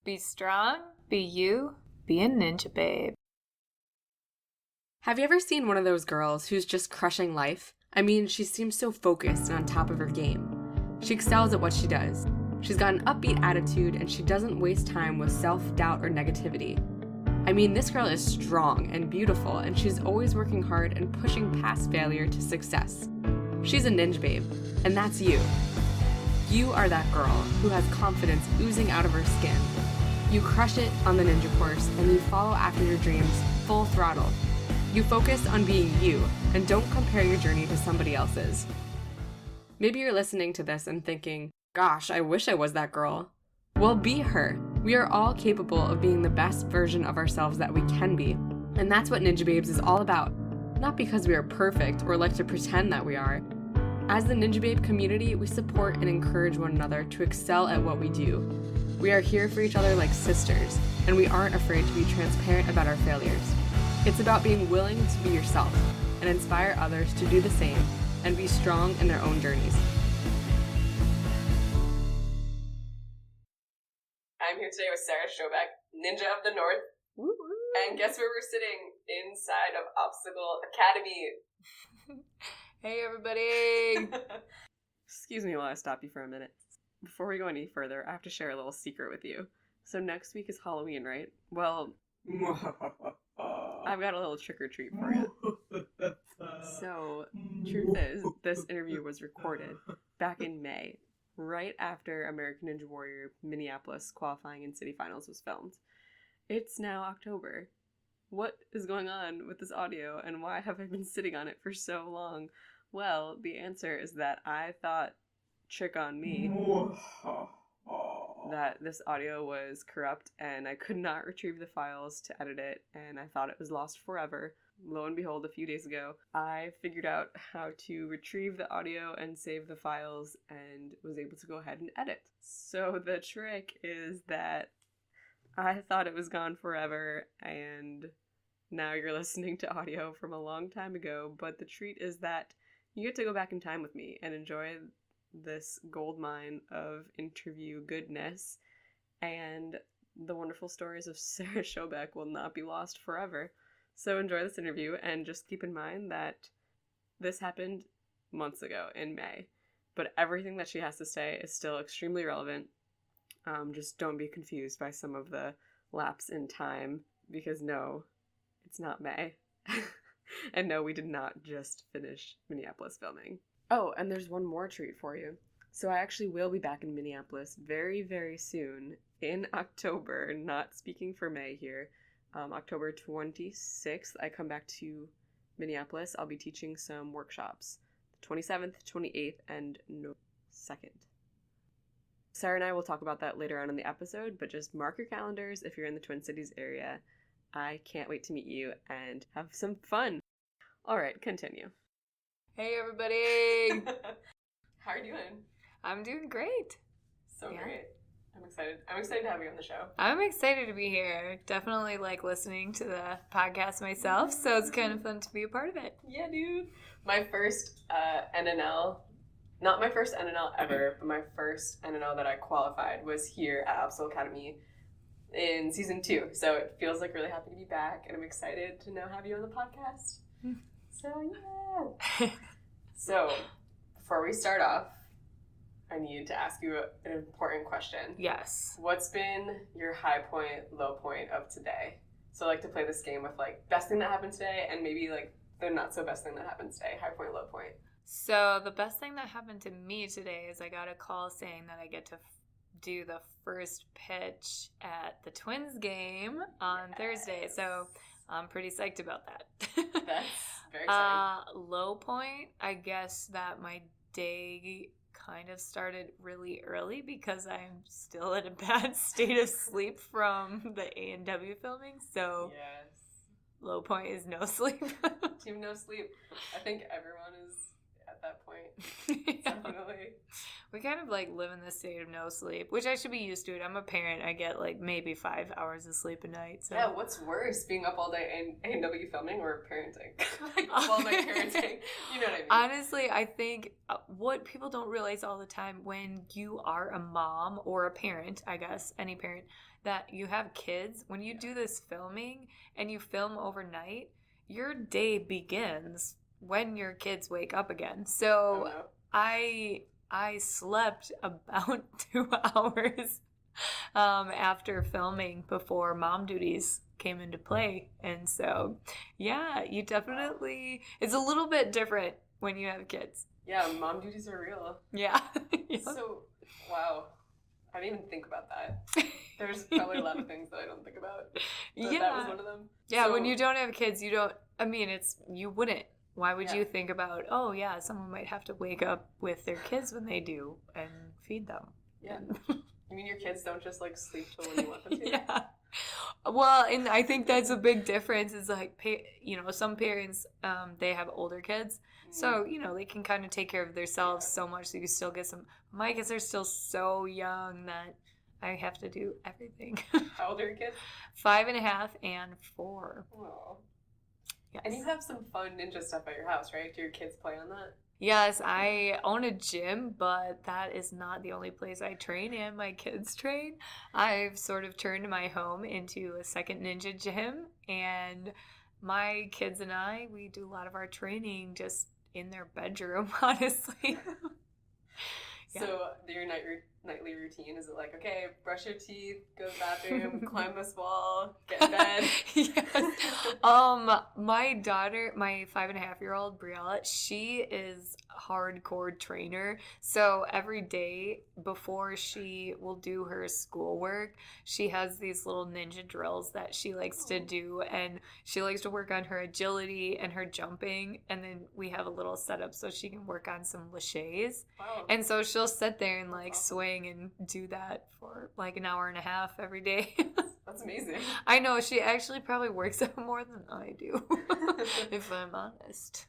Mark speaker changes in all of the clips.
Speaker 1: Be strong, be you, be a ninja babe.
Speaker 2: Have you ever seen one of those girls who's just crushing life? I mean, she seems so focused and on top of her game. She excels at what she does. She's got an upbeat attitude and she doesn't waste time with self-doubt or negativity. I mean, this girl is strong and beautiful and she's always working hard and pushing past failure to success. She's a ninja babe, and that's you. You are that girl who has confidence oozing out of her skin. You crush it on the ninja course and you follow after your dreams full throttle. You focus on being you and don't compare your journey to somebody else's. Maybe you're listening to this and thinking, gosh, I wish I was that girl. Well, be her. We are all capable of being the best version of ourselves that we can be. And that's what Ninjababes is all about. Not because we are perfect or like to pretend that we are. As the Ninja Babe community, we support and encourage one another to excel at what we do. We are here for each other like sisters, and we aren't afraid to be transparent about our failures. It's about being willing to be yourself and inspire others to do the same and be strong in their own journeys. I'm here today with Sarah Schoback, Ninja of the North. Woo-hoo. And guess where we're sitting? Inside of Obstacle Academy.
Speaker 1: Hey, everybody.
Speaker 2: Excuse me while I stop you for a minute. Before we go any further, I have to share a little secret with you. So next week is Halloween, right? Well, I've got a little trick-or-treat for you. So, truth is, this interview was recorded back in May, right after American Ninja Warrior Minneapolis qualifying and city finals was filmed. It's now October. What is going on with this audio, and why have I been sitting on it for so long? Well, the answer is that I thought, trick on me, that this audio was corrupt and I could not retrieve the files to edit it, and I thought it was lost forever. Lo and behold, a few days ago, I figured out how to retrieve the audio and save the files and was able to go ahead and edit. So the trick is that I thought it was gone forever, and now you're listening to audio from a long time ago, but the treat is that you get to go back in time with me and enjoy this gold mine of interview goodness, and the wonderful stories of Sarah Schoback will not be lost forever. So enjoy this interview, and just keep in mind that this happened months ago in May, but everything that she has to say is still extremely relevant. Just don't be confused by some of the lapse in time, because no, it's not May. And no, we did not just finish Minneapolis filming. Oh, and there's one more treat for you. So I actually will be back in Minneapolis very, very soon in October, not speaking for May here. October 26th, I come back to Minneapolis. I'll be teaching some workshops, the 27th, 28th, and November 2nd. Sarah and I will talk about that later on in the episode, but just mark your calendars if you're in the Twin Cities area. I can't wait to meet you and have some fun. All right, continue.
Speaker 1: Hey, everybody.
Speaker 2: How are you doing?
Speaker 1: I'm doing great.
Speaker 2: So yeah. Great. I'm excited to have you on the show.
Speaker 1: I'm excited to be here. Definitely like listening to the podcast myself, so it's kind of fun to be a part of it.
Speaker 2: Yeah, dude. My first NNL, not my first NNL ever, but my first NNL that I qualified was here at Obstacle Academy in season 2. So it feels like really happy to be back, and I'm excited to now have you on the podcast. So yeah. So before we start off, I need to ask you an important question.
Speaker 1: Yes.
Speaker 2: What's been your high point, low point of today? So I like to play this game with like best thing that happened today and maybe like the not so best thing that happened today. High point, low point.
Speaker 1: So the best thing that happened to me today is I got a call saying that I get to do the first pitch at the Twins game on Thursday. So I'm pretty psyched about that.
Speaker 2: That's very exciting.
Speaker 1: Low point, I guess that my day kind of started really early because I'm still in a bad state of sleep from the A&W filming. So yes. Low point is no sleep.
Speaker 2: Team no sleep. I think everyone is at at that point.
Speaker 1: Yeah.
Speaker 2: Definitely.
Speaker 1: We kind of like live in this state of no sleep, which I should be used to it. I'm a parent. I get like maybe 5 hours of sleep a night. So.
Speaker 2: Yeah, what's worse, being up all day and A&W filming or parenting? Like, all night parenting. You know what I mean?
Speaker 1: Honestly, I think what people don't realize all the time when you are a mom or a parent, I guess, any parent, that you have kids, when you do this filming and you film overnight, your day begins when your kids wake up again. So
Speaker 2: Oh, no.
Speaker 1: I slept about 2 hours after filming before mom duties came into play. And so, yeah, you definitely, it's a little bit different when you have kids.
Speaker 2: Yeah, mom duties are real.
Speaker 1: Yeah. Yep.
Speaker 2: So, wow. I didn't even think about that. There's probably a lot of things that I don't think about. But
Speaker 1: Yeah.
Speaker 2: that was one of them.
Speaker 1: Yeah,
Speaker 2: So,
Speaker 1: when you don't have kids, you don't, I mean, you wouldn't. Why would
Speaker 2: Yeah.
Speaker 1: you think about, oh, yeah, someone might have to wake up with their kids when they do and feed them?
Speaker 2: Yeah. You mean your kids don't just like sleep till when you want them to?
Speaker 1: Yeah. Well, and I think that's a big difference is like, some parents, they have older kids. So, they can kind of take care of themselves so much so you can still get some. My kids are still so young that I have to do everything.
Speaker 2: How old are your kids?
Speaker 1: 5.5 and 4.
Speaker 2: Oh.
Speaker 1: Yes.
Speaker 2: And you have some fun ninja stuff at your house, right? Do your kids play on that?
Speaker 1: Yes, I own a gym, but that is not the only place I train and my kids train. I've sort of turned my home into a second ninja gym, and my kids and I, we do a lot of our training just in their bedroom, honestly. Yeah.
Speaker 2: So your nightly routine, is it like, okay, brush your teeth, go to the bathroom, climb this wall, get in bed?
Speaker 1: Yes. My daughter, my 5.5-year-old Briella, she is a hardcore trainer. So every day before she will do her schoolwork, she has these little ninja drills that she likes to do, and she likes to work on her agility and her jumping, and then we have a little setup so she can work on some laches.
Speaker 2: Wow.
Speaker 1: And so she'll sit there and like
Speaker 2: Awesome.
Speaker 1: swing and do that for like an hour and a half every day.
Speaker 2: That's amazing.
Speaker 1: I know, she actually probably works out more than I do, if I'm honest.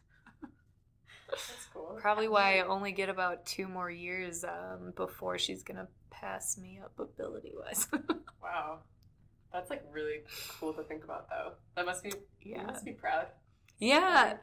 Speaker 2: That's cool.
Speaker 1: Probably why I only get about 2 more years before she's going to pass me up ability-wise.
Speaker 2: Wow. That's like really cool to think about, though. That must be,
Speaker 1: Yeah.
Speaker 2: You must be proud.
Speaker 1: Yeah.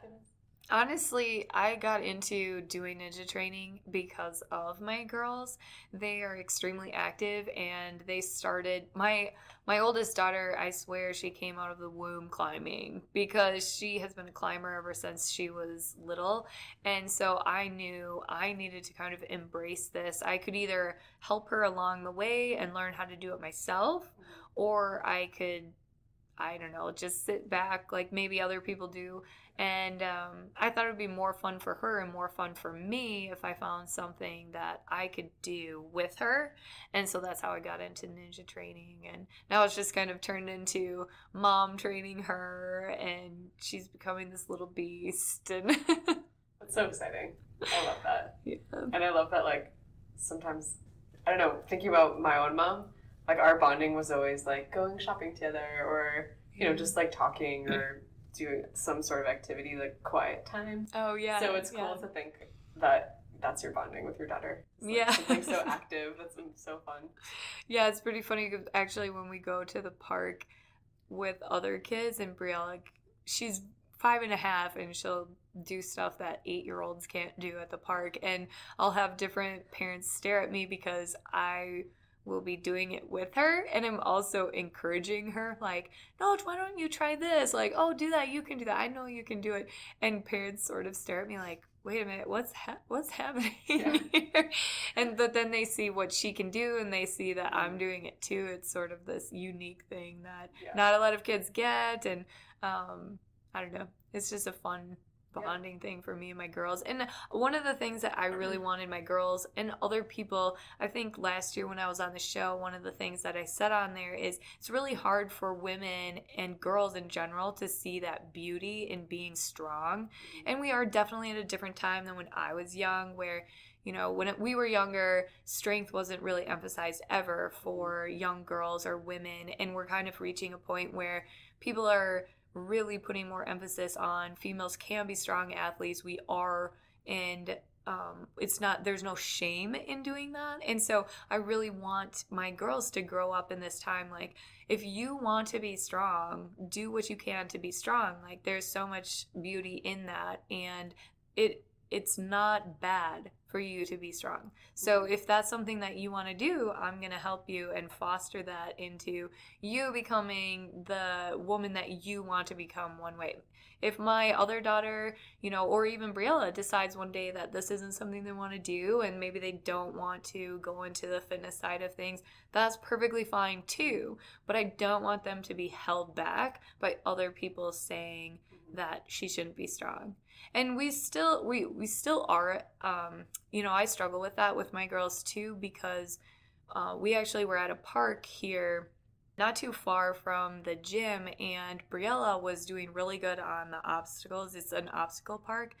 Speaker 1: Honestly, I got into doing ninja training because of my girls. They are extremely active, and they started my oldest daughter, I swear she came out of the womb climbing because she has been a climber ever since she was little. And so I knew I needed to kind of embrace this. I could either help her along the way and learn how to do it myself, or I could, I don't know, just sit back like maybe other people do. And I thought it would be more fun for her and more fun for me if I found something that I could do with her. And so that's how I got into ninja training. And now it's just kind of turned into mom training her, and she's becoming this little beast. And
Speaker 2: That's so exciting. I love that.
Speaker 1: Yeah.
Speaker 2: And I love that, like, sometimes, I don't know, thinking about my own mom, like, our bonding was always, like, going shopping together or, just, like, talking or doing some sort of activity, like quiet time.
Speaker 1: Oh, yeah.
Speaker 2: So it's cool to think that that's your bonding with your daughter. It's like
Speaker 1: Yeah.
Speaker 2: something so active. That's so fun.
Speaker 1: Yeah, it's pretty funny 'cause actually when we go to the park with other kids, and Briella, she's 5.5 and she'll do stuff that 8-year-olds can't do at the park, and I'll have different parents stare at me because I will be doing it with her, and I'm also encouraging her, like, no, why don't you try this? Like, oh, do that, you can do that, I know you can do it. And parents sort of stare at me like, wait a minute, what's happening here? But then they see what she can do, and they see that I'm doing it too. It's sort of this unique thing that not a lot of kids get, and I don't know, it's just a fun bonding thing for me and my girls. And one of the things that I really wanted my girls and other people, I think last year when I was on the show, one of the things that I said on there is it's really hard for women and girls in general to see that beauty in being strong. And we are definitely at a different time than when I was young, where when we were younger, strength wasn't really emphasized ever for young girls or women, and we're kind of reaching a point where people are really putting more emphasis on females can be strong athletes. We are and there's no shame in doing that. And so I really want my girls to grow up in this time, like, if you want to be strong, do what you can to be strong. Like, there's so much beauty in that, and it's not bad for you to be strong. So if that's something that you want to do, I'm going to help you and foster that into you becoming the woman that you want to become one way. If my other daughter, or even Briella decides one day that this isn't something they want to do, and maybe they don't want to go into the fitness side of things, that's perfectly fine too. But I don't want them to be held back by other people saying that she shouldn't be strong. And we still are, I struggle with that with my girls too, because we actually were at a park here not too far from the gym, and Briella was doing really good on the obstacles. It's an obstacle park.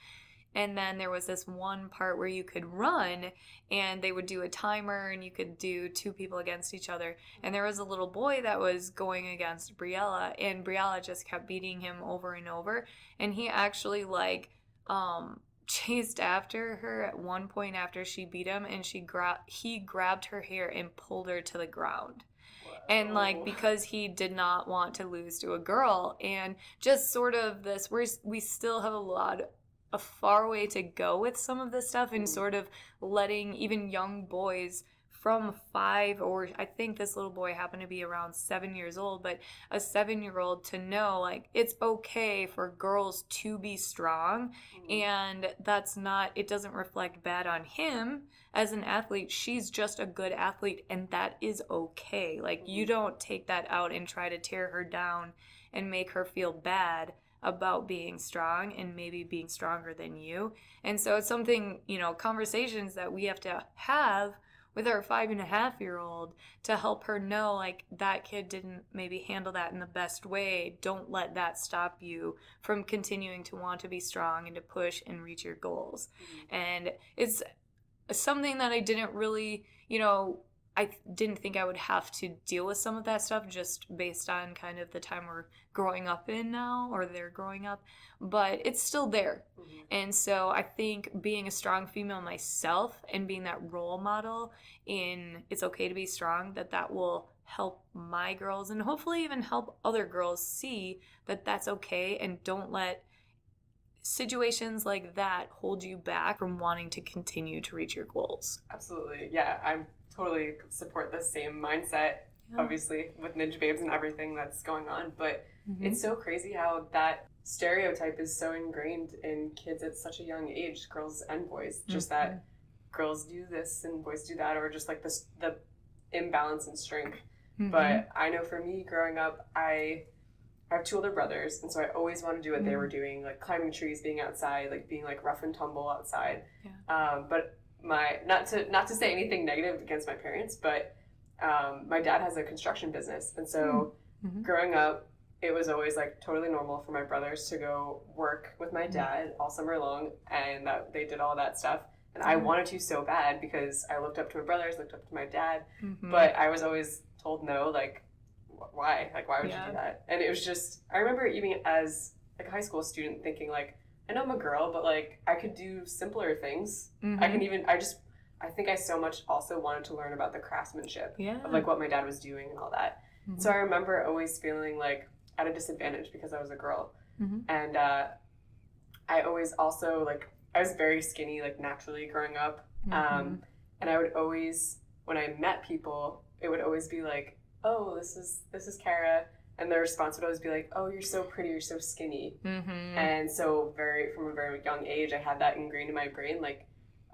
Speaker 1: And then there was this one part where you could run, and they would do a timer, and you could do 2 people against each other. And there was a little boy that was going against Briella, and Briella just kept beating him over and over. And he actually chased after her at one point after she beat him, and he grabbed her hair and pulled her to the ground. And because he did not want to lose to a girl, and just sort of this, we still have a far way to go with some of this stuff, and sort of letting even young boys from 5, or I think this little boy happened to be around 7 years old, but a 7-year-old to know, it's okay for girls to be strong, and it doesn't reflect bad on him as an athlete. She's just a good athlete, and that is okay. You don't take that out and try to tear her down and make her feel bad about being strong and maybe being stronger than you. And so it's something, conversations that we have to have with our 5.5-year-old to help her know, that kid didn't maybe handle that in the best way. Don't let that stop you from continuing to want to be strong and to push and reach your goals. And it's something that I didn't really, I didn't think I would have to deal with some of that stuff just based on kind of the time we're growing up in now, or they're growing up, but it's still there. And so I think being a strong female myself and being that role model in it's okay to be strong, that will help my girls and hopefully even help other girls see that that's okay, and don't let situations like that hold you back from wanting to continue to reach your goals.
Speaker 2: Absolutely. Yeah, I totally support the same mindset, obviously, with Ninjababes and everything that's going on. But it's so crazy how that stereotype is so ingrained in kids at such a young age, girls and boys. Just that girls do this and boys do that, or just the imbalance in strength. But I know for me, growing up, I have 2 older brothers, and so I always wanted to do what they were doing, climbing trees, being outside, being rough and tumble outside. But not to say anything negative against my parents, but my dad has a construction business, and so growing up, it was always totally normal for my brothers to go work with my dad all summer long, and that they did all that stuff. And I wanted to so bad because I looked up to my brothers, looked up to my dad, but I was always told no, why? Why would you do that? And it was just, I remember even as a high school student thinking I know I'm a girl, but I could do simpler things. I think I so much also wanted to learn about the craftsmanship of what my dad was doing and all that. So I remember always feeling at a disadvantage because I was a girl. And I always also I was very skinny naturally growing up. And I would always, when I met people, it would always be oh, this is Cara, and their response would always be oh, you're so pretty, you're so skinny. And so from a very young age, I had that ingrained in my brain,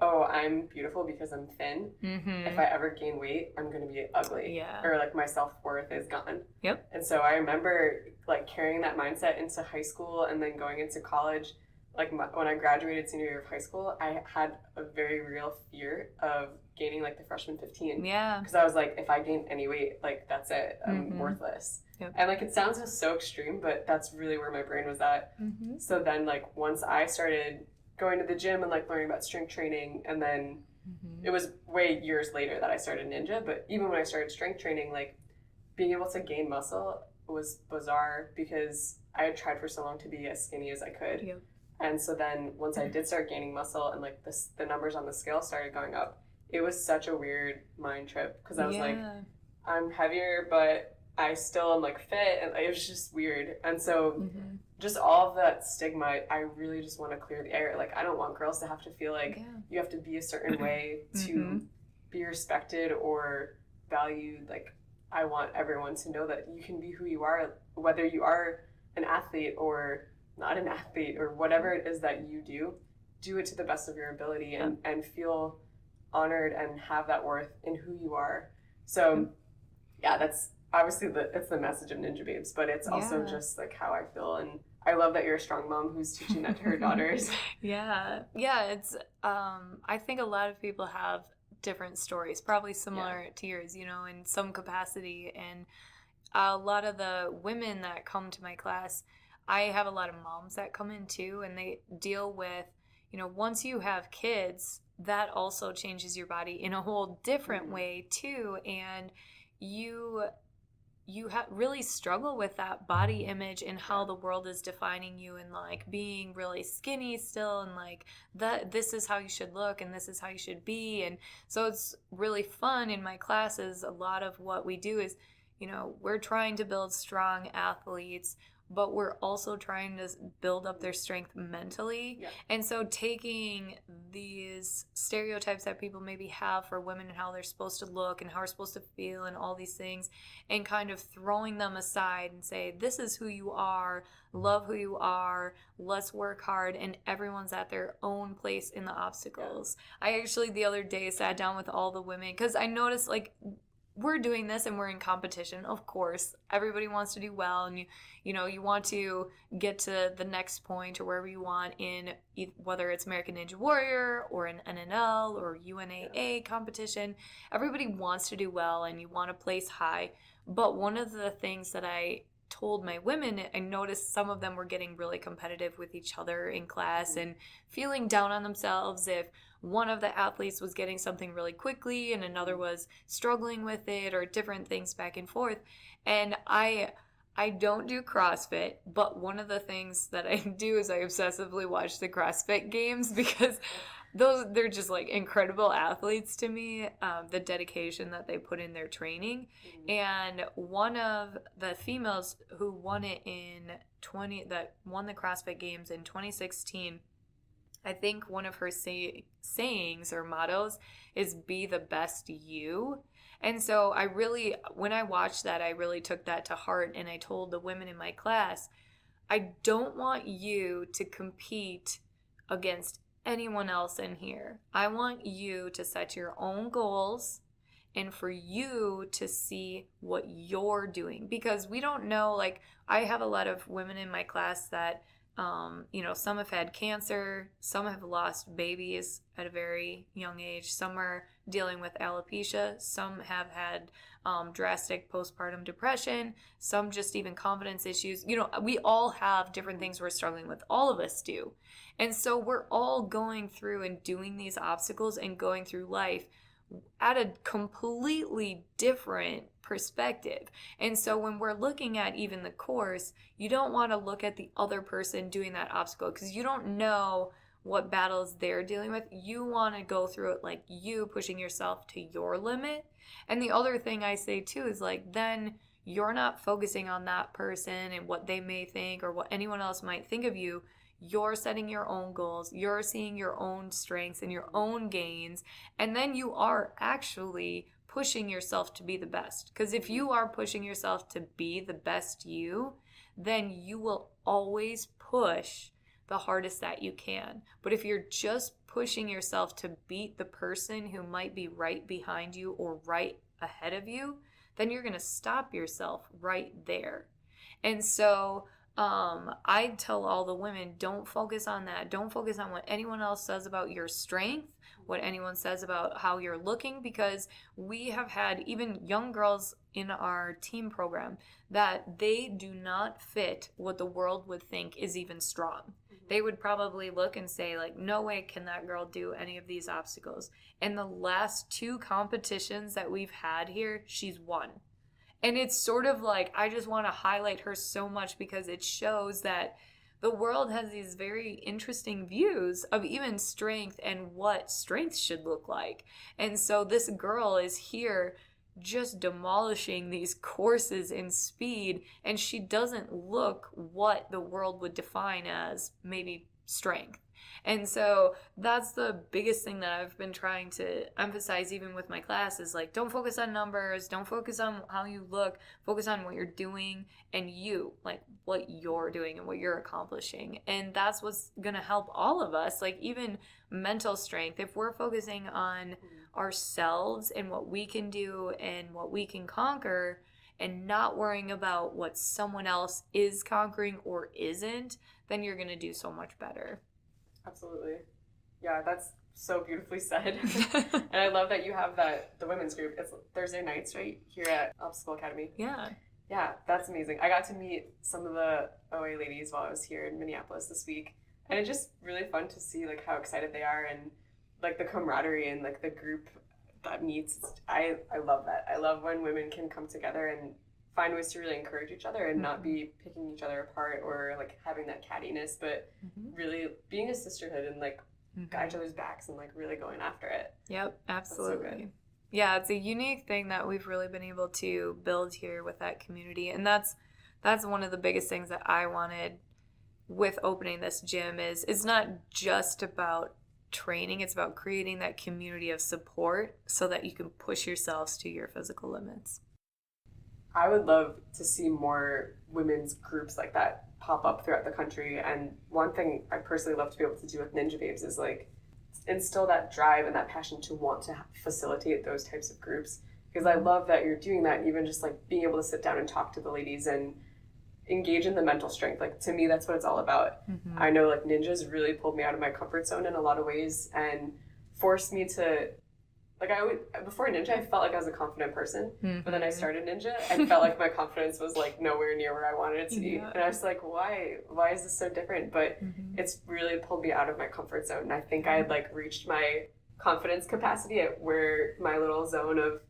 Speaker 2: oh, I'm beautiful because I'm thin. If I ever gain weight, I'm going to be ugly. Or my self-worth is gone. And so I remember carrying that mindset into high school, and then going into college. When I graduated senior year of high school, I had a very real fear of gaining the freshman 15. Because I was if I gain any weight, that's it. I'm worthless. And it sounds so extreme, but that's really where my brain was at. So then once I started going to the gym and learning about strength training, and then it was way years later that I started Ninja, but even when I started strength training, being able to gain muscle was bizarre because I had tried for so long to be as skinny as I could. And so then once I did start gaining muscle and like the numbers on the scale started going up, it was such a weird mind trip because I was like, I'm heavier, but I still am like fit, and it was just weird. And so just all of that stigma, I really just want to clear the air. Like, I don't want girls to have to feel like you have to be a certain way to be respected or valued. Like, I want everyone to know that you can be who you are, whether you are an athlete or not an athlete or whatever it is that you do it to the best of your ability and feel honored and have that worth in who you are. So yeah, that's obviously it's the message of Ninjababes, but it's also just like how I feel. And I love that you're a strong mom who's teaching that to her daughters.
Speaker 1: It's I think a lot of people have different stories, probably similar to yours, you know, in some capacity. And a lot of the women that come to my class, I have a lot of moms that come in too, and they deal with, you know, once you have kids, that also changes your body in a whole different way too. And you really struggle with that body image and how the world is defining you, and like being really skinny still, and like this is how you should look and this is how you should be. And so it's really fun in my classes. A lot of what we do is, you know, we're trying to build strong athletes, but we're also trying to build up their strength mentally. And so taking these stereotypes that people maybe have for women and how they're supposed to look and how we're supposed to feel and all these things, and kind of throwing them aside and say, this is who you are, love who you are, let's work hard, and everyone's at their own place in the obstacles. I actually the other day sat down with all the women because I noticed, like, we're doing this and we're in competition. Of course, everybody wants to do well, and you know, you want to get to the next point or wherever you want in whether it's American Ninja Warrior or an NNL or UNAA competition. Everybody wants to do well and you want to place high. But one of the things that I told my women, I noticed some of them were getting really competitive with each other in class and feeling down on themselves if one of the athletes was getting something really quickly and another was struggling with it, or different things back and forth. And I don't do CrossFit, but one of the things that I do is I obsessively watch the CrossFit games because they're just like incredible athletes to me, the dedication that they put in their training. And one of the females who won it that won the CrossFit games in 2016, I think one of her sayings or mottos is be the best you. And so when I watched that, I really took that to heart, and I told the women in my class, I don't want you to compete against anyone else in here. I want you to set your own goals and for you to see what you're doing, because we don't know, like, I have a lot of women in my class that you know, some have had cancer, some have lost babies at a very young age, some are dealing with alopecia, some have had drastic postpartum depression, some just even confidence issues. You know, we all have different things we're struggling with. All of us do. And so we're all going through and doing these obstacles and going through life at a completely different perspective. And so when we're looking at even the course, you don't want to look at the other person doing that obstacle because you don't know what battles they're dealing with. You want to go through it like you, pushing yourself to your limit. And the other thing I say too is, like, then you're not focusing on that person and what they may think or what anyone else might think of you. You're setting your own goals. You're seeing your own strengths and your own gains. And then you are actually pushing yourself to be the best. Because if you are pushing yourself to be the best you, then you will always push the hardest that you can. But if you're just pushing yourself to beat the person who might be right behind you or right ahead of you, then you're going to stop yourself right there. And so I tell all the women, don't focus on that. Don't focus on what anyone else says about your strength, what anyone says about how you're looking, because we have had even young girls in our team program that they do not fit what the world would think is even strong. They would probably look and say, like, no way can that girl do any of these obstacles. And the last 2 competitions that we've had here, she's won. And it's sort of like, I just want to highlight her so much because it shows that the world has these very interesting views of even strength and what strength should look like. And so this girl is here just demolishing these courses in speed, and she doesn't look what the world would define as maybe strength. And so that's the biggest thing that I've been trying to emphasize even with my class is like, don't focus on numbers, don't focus on how you look, focus on what you're doing and you, like what you're doing and what you're accomplishing. And that's what's going to help all of us, like even mental strength. If we're focusing on ourselves and what we can do and what we can conquer and not worrying about what someone else is conquering or isn't, then you're going to do so much better.
Speaker 2: Absolutely. Yeah, that's so beautifully said. And I love that you have the women's group. It's Thursday nights, right? Here at Obstacle Academy.
Speaker 1: Yeah.
Speaker 2: Yeah, that's amazing. I got to meet some of the OA ladies while I was here in Minneapolis this week. And it's just really fun to see like how excited they are and like the camaraderie and like the group that meets. I love that. I love when women can come together and find ways to really encourage each other and not be picking each other apart or like having that cattiness, but really being a sisterhood and like got each other's backs and like really going after it.
Speaker 1: Yep, absolutely. So yeah, it's a unique thing that we've really been able to build here with that community. And that's one of the biggest things that I wanted with opening this gym is it's not just about training, it's about creating that community of support so that you can push yourselves to your physical limits.
Speaker 2: I would love to see more women's groups like that pop up throughout the country. And one thing I personally love to be able to do with Ninjababes is like instill that drive and that passion to want to facilitate those types of groups. Because I love that you're doing that, and even just like being able to sit down and talk to the ladies and engage in the mental strength. Like to me, that's what it's all about. I know like ninjas really pulled me out of my comfort zone in a lot of ways and forced me to like before Ninja, I felt like I was a confident person, but then I started Ninja and felt like my confidence was like nowhere near where I wanted it to be. And I was like, why is this so different? But it's really pulled me out of my comfort zone. And I think I had like reached my confidence capacity at where my little zone of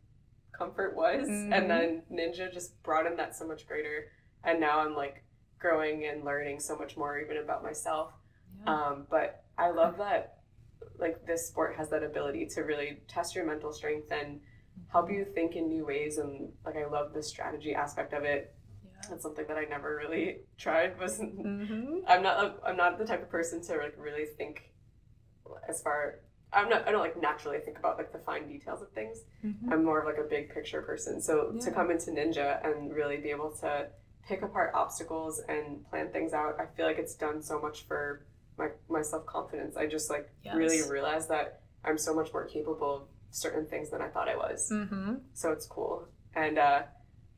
Speaker 2: comfort was. And then Ninja just broadened that so much greater. And now I'm like growing and learning so much more even about myself. But I love that like this sport has that ability to really test your mental strength and help you think in new ways. And like I love the strategy aspect of it. That's something that I never really tried. I'm not the type of person to like really think I don't like naturally think about like the fine details of things. I'm more of like a big picture person. So to come into Ninja and really be able to pick apart obstacles and plan things out, I feel like it's done so much for my self-confidence. I just like really realized that I'm so much more capable of certain things than I thought I was. So it's cool. And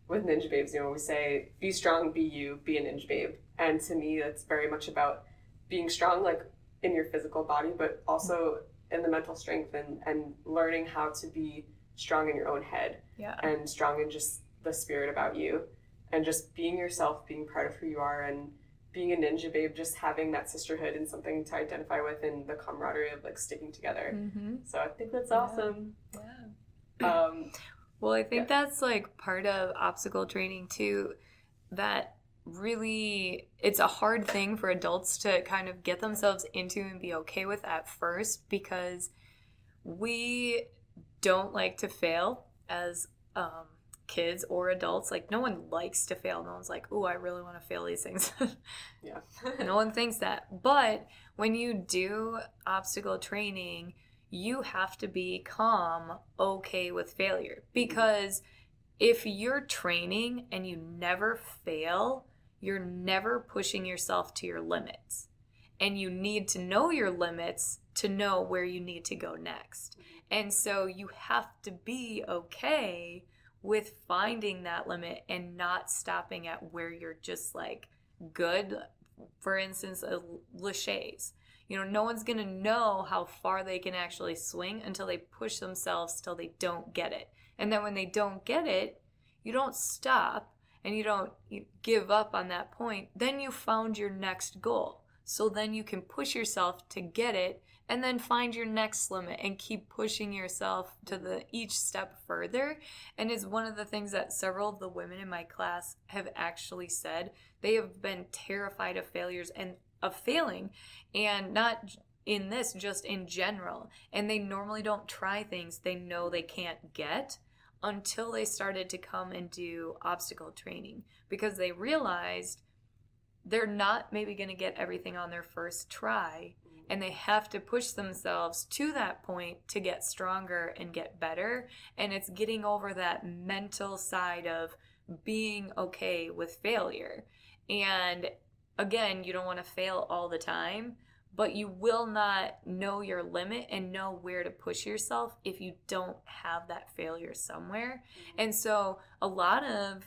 Speaker 2: with Ninjababes, you know, we say, be strong, be you, be a Ninjababe. And to me, that's very much about being strong, like in your physical body, but also in the mental strength and learning how to be strong in your own head and strong in just the spirit about you and just being yourself, being proud of who you are, and being a Ninjababe, just having that sisterhood and something to identify with and the camaraderie of like sticking together. So I think that's awesome.
Speaker 1: Well, I think that's like part of obstacle training too, that really it's a hard thing for adults to kind of get themselves into and be okay with at first, because we don't like to fail as kids or adults. Like no one likes to fail. No one's like, oh, I really want to fail these things. No one thinks that. But when you do obstacle training, you have to become okay with failure, because if you're training and you never fail, you're never pushing yourself to your limits, and you need to know your limits to know where you need to go next. And so you have to be okay with finding that limit and not stopping at where you're just like good. For instance, laches. You know, no one's going to know how far they can actually swing until they push themselves till they don't get it. And then when they don't get it, you don't stop and you don't give up on that point. Then you found your next goal. So then you can push yourself to get it and then find your next limit and keep pushing yourself to each step further. And it's one of the things that several of the women in my class have actually said. They have been terrified of failures and of failing, and not in this, just in general. And they normally don't try things they know they can't get until they started to come and do obstacle training, because they realized they're not maybe going to get everything on their first try, and they have to push themselves to that point to get stronger and get better. And it's getting over that mental side of being okay with failure. And again, you don't want to fail all the time, but you will not know your limit and know where to push yourself if you don't have that failure somewhere. And so a lot of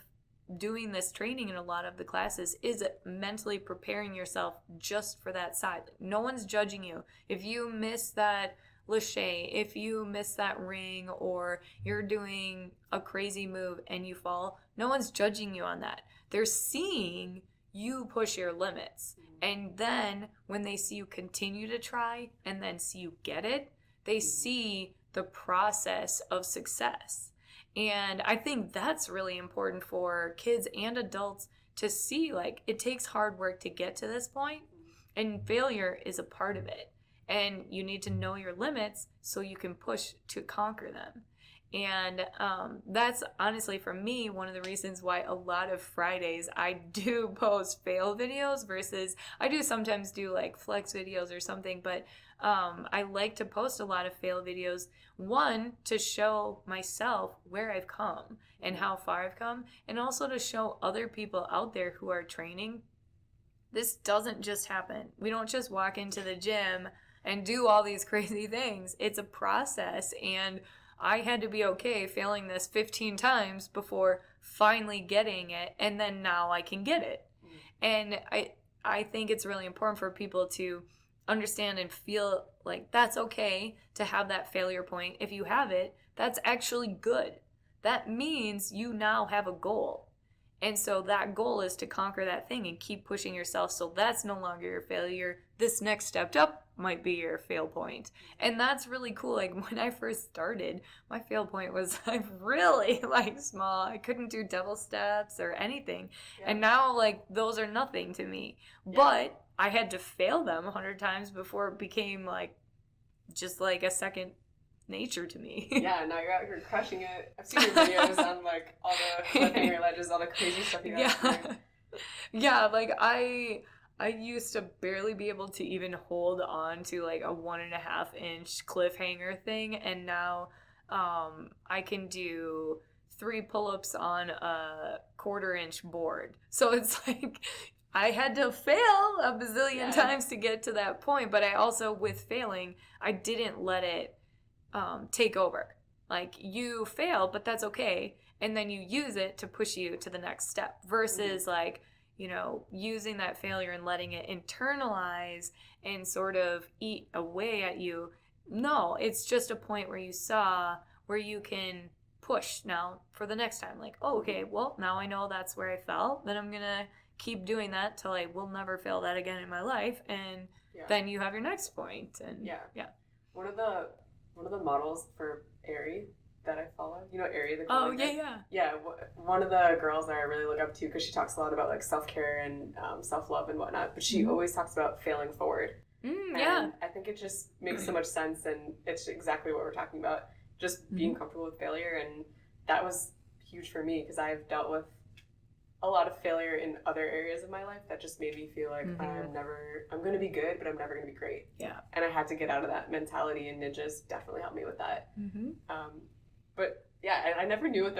Speaker 1: doing this training in a lot of the classes is mentally preparing yourself just for that side. No one's judging you. If you miss that lache, if you miss that ring, or you're doing a crazy move and you fall, no one's judging you on that. They're seeing you push your limits. And then when they see you continue to try and then see you get it, they see the process of success. And I think that's really important for kids and adults to see, like, it takes hard work to get to this point, and failure is a part of it. And you need to know your limits so you can push to conquer them. And that's honestly, for me, one of the reasons why a lot of Fridays I do post fail videos versus I do sometimes do like flex videos or something, but I like to post a lot of fail videos. One, to show myself where I've come and how far I've come, and also to show other people out there who are training. This doesn't just happen. We don't just walk into the gym and do all these crazy things. It's a process, and I had to be okay failing this 15 times before finally getting it, and then now I can get it. And I think it's really important for people to understand and feel like that's okay to have that failure point. If you have it, that's actually good. That means you now have a goal. And so that goal is to conquer that thing and keep pushing yourself. So that's no longer your failure. This next step up might be your fail point. And that's really cool. Like when I first started, my fail point was like really like small. I couldn't do double steps or anything. Yeah. And now like those are nothing to me. Yeah. But I had to fail them 100 times before it became like just like a second nature to me.
Speaker 2: Yeah, now you're out here crushing it. I've seen your videos on like all the cliffhanger ledges, all the crazy stuff you guys do.
Speaker 1: Yeah, like I used to barely be able to even hold on to like a 1.5 inch cliffhanger thing, and now I can do 3 pull-ups on a 1/4 inch board. So it's like I had to fail a bazillion times to get to that point, but I also, with failing, I didn't let it take over. Like, you fail, but that's okay, and then you use it to push you to the next step versus like, you know, using that failure and letting it internalize and sort of eat away at you. No, it's just a point where you saw where you can push now for the next time. Like, oh, okay, well, now I know that's where I fell, then I'm gonna keep doing that till I will never fail that again in my life, and then you have your next point. And
Speaker 2: one of the models for Aerie that I follow, you know Aerie, the
Speaker 1: girl.
Speaker 2: One of the girls that I really look up to, because she talks a lot about like self-care and self-love and whatnot, but she always talks about failing forward. And I think it just makes so much sense, and it's exactly what we're talking about, just being comfortable with failure. And that was huge for me, because I've dealt with a lot of failure in other areas of my life that just made me feel like I'm going to be good, but I'm never going to be great. Yeah. And I had to get out of that mentality, and ninjas definitely helped me with that. But yeah, I never used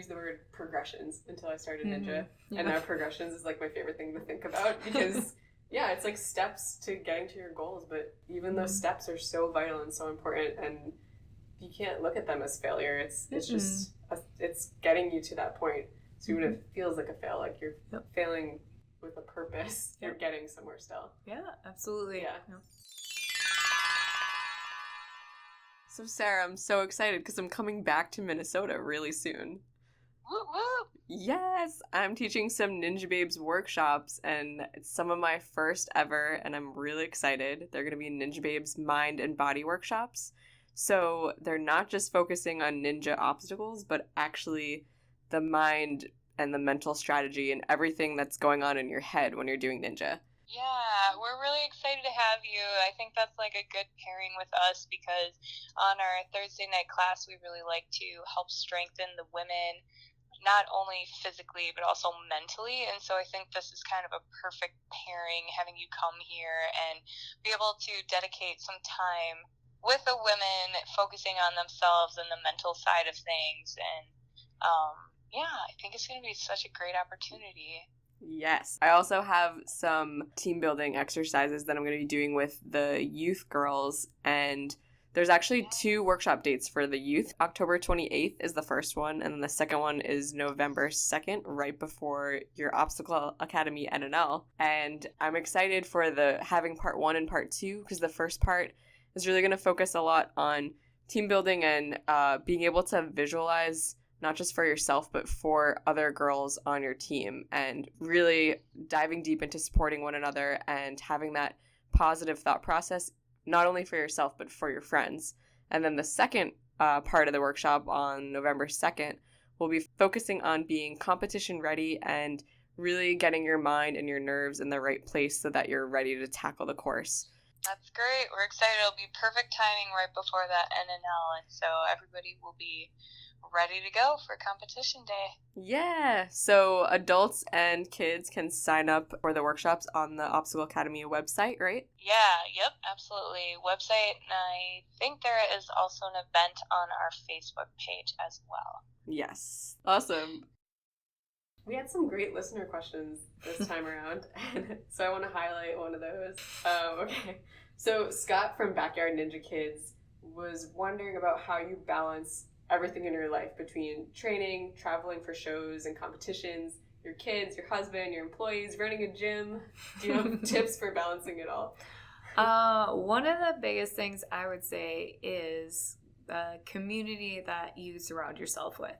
Speaker 2: the word progressions until I started Ninja. Yeah. And now progressions is like my favorite thing to think about, because it's like steps to getting to your goals, but even those steps are so vital and so important, and you can't look at them as failure. It's just, it's getting you to that point. So even if it feels like a fail, like you're failing with a purpose, you're getting somewhere still.
Speaker 1: Yeah, absolutely.
Speaker 2: Yeah. So Sarah, I'm so excited because I'm coming back to Minnesota really soon.
Speaker 3: Whoop, whoop.
Speaker 2: Yes, I'm teaching some Ninjababes workshops, and it's some of my first ever, and I'm really excited. They're going to be Ninjababes mind and body workshops. So they're not just focusing on ninja obstacles, but actually the mind and the mental strategy and everything that's going on in your head when you're doing ninja.
Speaker 3: Yeah,
Speaker 1: Yeah, we're really excited to have you. I think that's like a good pairing with us because on our Thursday night class, we really like to help strengthen the women, not only physically, but also mentally. And so I think this is kind of a perfect pairing, having you come here and be able to dedicate some time with the women, focusing on themselves and the mental side of things. And yeah, I think it's going to be such a great opportunity.
Speaker 2: Yes. I also have some team building exercises that I'm going to be doing with the youth girls, and there's actually 2 workshop dates for the youth. October 28th is the first one, and then the second one is November 2nd, right before your Obstacle Academy NNL. And I'm excited for having part 1 and part 2, because the first part is really going to focus a lot on team building and being able to visualize not just for yourself, but for other girls on your team, and really diving deep into supporting one another and having that positive thought process, not only for yourself, but for your friends. And then the second part of the workshop on November 2nd will be focusing on being competition ready and really getting your mind and your nerves in the right place so that you're ready to tackle the course.
Speaker 1: That's great. We're excited. It'll be perfect timing right before that NNL, and so everybody will be ready to go for competition day.
Speaker 2: Yeah. So adults and kids can sign up for the workshops on the Obstacle Academy website, right?
Speaker 1: Yeah, yep, absolutely. Website, and I think there is also an event on our Facebook page as well.
Speaker 2: Yes. Awesome. We had some great listener questions this time around, so I want to highlight one of those. Okay. So Scott from Backyard Ninja Kids was wondering about how you balance everything in your life between training, traveling for shows and competitions, your kids, your husband, your employees, running a gym. Do you have tips for balancing it all?
Speaker 1: One of the biggest things I would say is the community that you surround yourself with.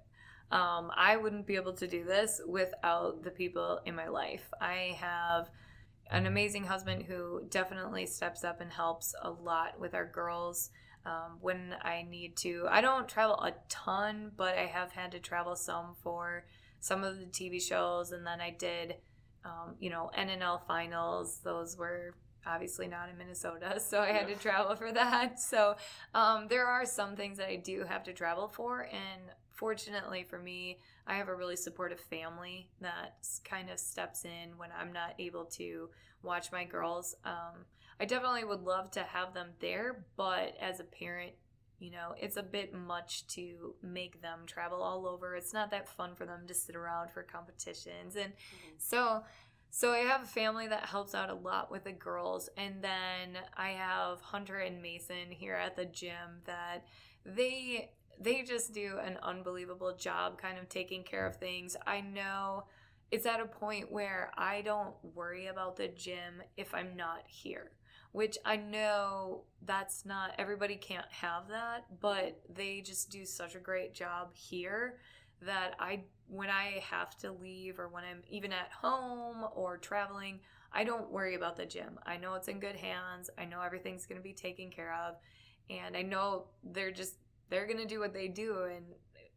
Speaker 1: I wouldn't be able to do this without the people in my life. I have an amazing husband who definitely steps up and helps a lot with our girls. When I need to. I don't travel a ton, but I have had to travel some for some of the TV shows, and then I did, NNL finals. Those were obviously not in Minnesota, so I had to travel for that. So there are some things that I do have to travel for, and fortunately for me, I have a really supportive family that kind of steps in when I'm not able to watch my girls. I definitely would love to have them there, but as a parent, it's a bit much to make them travel all over. It's not that fun for them to sit around for competitions. And so I have a family that helps out a lot with the girls. And then I have Hunter and Mason here at the gym that they just do an unbelievable job kind of taking care of things. I know it's at a point where I don't worry about the gym if I'm not here, which I know that's not, everybody can't have that, but they just do such a great job here that when I have to leave or when I'm even at home or traveling, I don't worry about the gym. I know it's in good hands. I know everything's going to be taken care of, and I know they're going to do what they do, and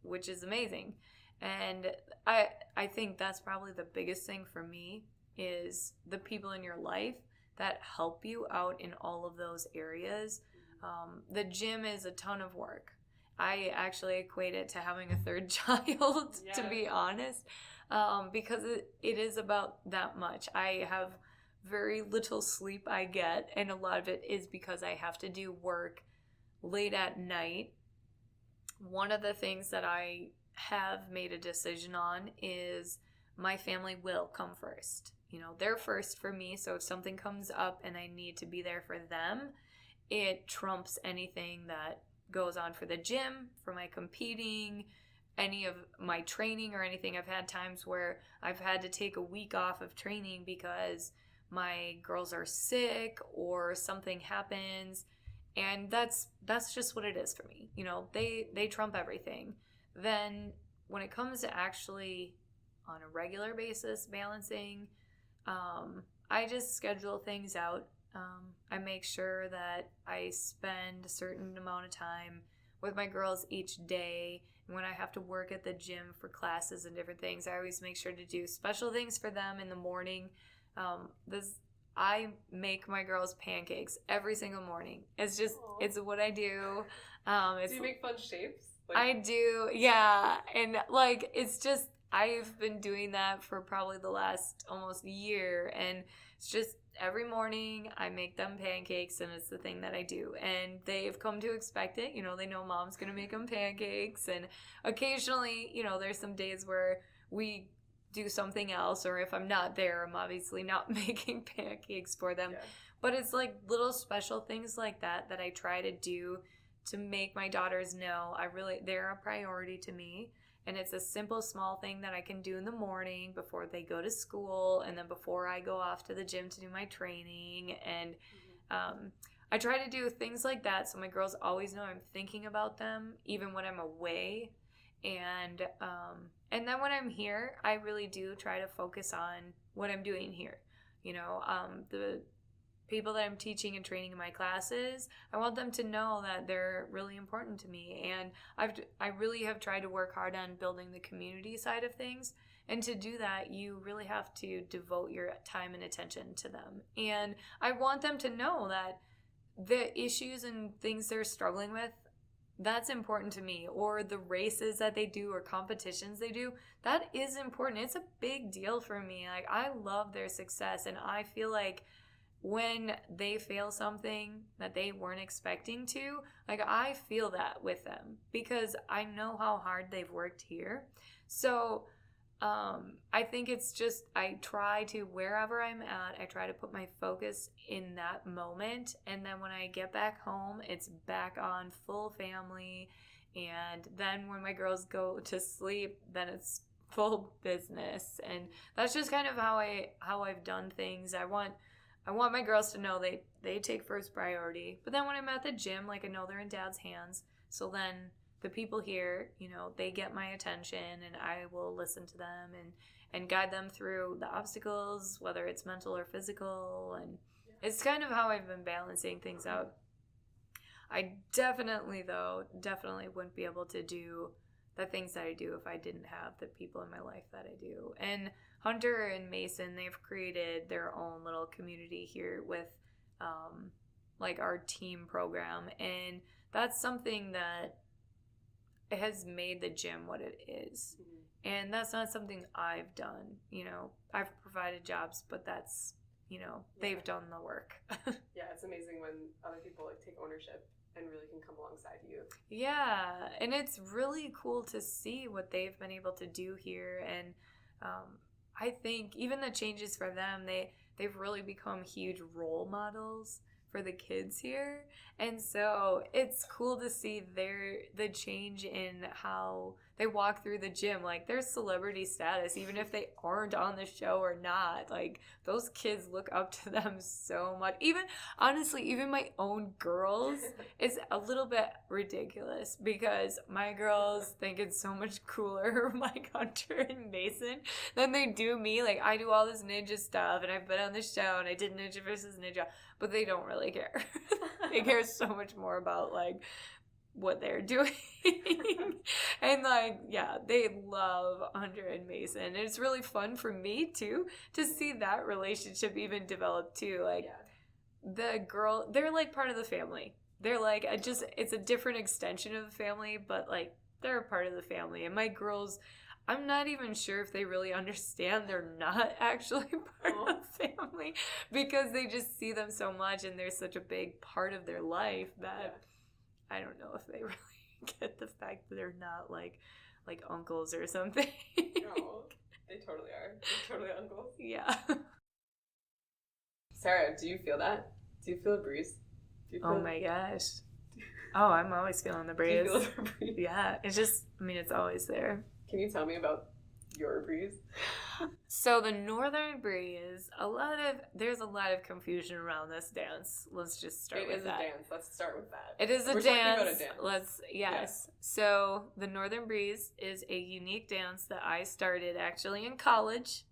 Speaker 1: which is amazing. And I think that's probably the biggest thing for me is the people in your life that help you out in all of those areas. The gym is a ton of work. I actually equate it to having a third child, to be honest, because it is about that much. I have very little sleep I get, and a lot of it is because I have to do work late at night. One of the things that I have made a decision on is my family will come first. They're first for me, so if something comes up and I need to be there for them, it trumps anything that goes on for the gym, for my competing, any of my training or anything. I've had times where I've had to take a week off of training because my girls are sick or something happens, and that's just what it is for me. They trump everything. Then when it comes to actually on a regular basis balancing, I just schedule things out. I make sure that I spend a certain amount of time with my girls each day. And when I have to work at the gym for classes and different things, I always make sure to do special things for them in the morning. I make my girls pancakes every single morning. It's just, it's what I do.
Speaker 2: Do you make fun shapes?
Speaker 1: I do, yeah. And like, it's just, I've been doing that for probably the last almost year. And it's just every morning I make them pancakes, and it's the thing that I do. And they've come to expect it. You know, they know mom's going to make them pancakes. And occasionally, you know, there's some days where we do something else, or if I'm not there, I'm obviously not making pancakes for them. Yeah. But it's like little special things like that that I try to do to make my daughters know they're a priority to me. And it's a simple, small thing that I can do in the morning before they go to school, and then before I go off to the gym to do my training. And I try to do things like that so my girls always know I'm thinking about them, even when I'm away. And then when I'm here, I really do try to focus on what I'm doing here. You know, the people that I'm teaching and training in my classes, I want them to know that they're really important to me. And I really have tried to work hard on building the community side of things. And to do that, you really have to devote your time and attention to them. And I want them to know that the issues and things they're struggling with, that's important to me. Or the races that they do or competitions they do, that is important. It's a big deal for me. Like, I love their success, and I feel like when they fail something that they weren't expecting to, like, I feel that with them because I know how hard they've worked here. So I think it's just, I try to, wherever I'm at, I try to put my focus in that moment. And then when I get back home, it's back on full family. And then when my girls go to sleep, then it's full business. And that's just kind of how I've done things. I want my girls to know they take first priority. But then when I'm at the gym, like, I know they're in Dad's hands. So then the people here, you know, they get my attention, and I will listen to them and guide them through the obstacles, whether it's mental or physical. And it's kind of how I've been balancing things out. I definitely wouldn't be able to do the things that I do if I didn't have the people in my life that I do. And Hunter and Mason, they've created their own little community here with like our team program, and that's something that has made the gym what it is. Mm-hmm. And that's not something I've done. You know, I've provided jobs, but that's, you know, they've done the work.
Speaker 2: Yeah, it's amazing when other people like take ownership and really can come alongside you.
Speaker 1: Yeah, and it's really cool to see what they've been able to do here. And I think even the changes for them, they've really become huge role models for the kids here. And so it's cool to see the change in how they walk through the gym. Like, their celebrity status, even if they aren't on the show or not, like, those kids look up to them so much. Even, honestly, even my own girls, it's a little bit ridiculous because my girls think it's so much cooler, like Hunter and Mason, than they do me. Like, I do all this ninja stuff, and I've been on the show, and I did Ninja versus Ninja, but they don't really care. They care so much more about, like, what they're doing. And, like, yeah, they love Hunter and Mason. And it's really fun for me, too, to see that relationship even develop, too. Like, the girl, they're, like, part of the family. They're, like, it's a different extension of the family, but, like, they're a part of the family. And my girls, I'm not even sure if they really understand they're not actually part of the family, because they just see them so much and they're such a big part of their life that I don't know if they really get the fact that they're not like uncles or something.
Speaker 2: No, they totally are. They're totally uncles.
Speaker 1: Yeah.
Speaker 2: Sarah, do you feel that? Do you feel a breeze?
Speaker 1: Oh my gosh. Oh, I'm always feeling the breeze.
Speaker 2: Do you feel the breeze?
Speaker 1: Yeah, it's just, I mean, it's always there.
Speaker 2: Can you tell me about your breeze?
Speaker 1: So the Northern Breeze, there's a lot of confusion around this dance. Let's just start with that.
Speaker 2: It is a dance. Let's start with that.
Speaker 1: It is a
Speaker 2: We're
Speaker 1: dance.
Speaker 2: talking about a dance.
Speaker 1: Yes. Yeah. So the Northern Breeze is a unique dance that I started actually in college.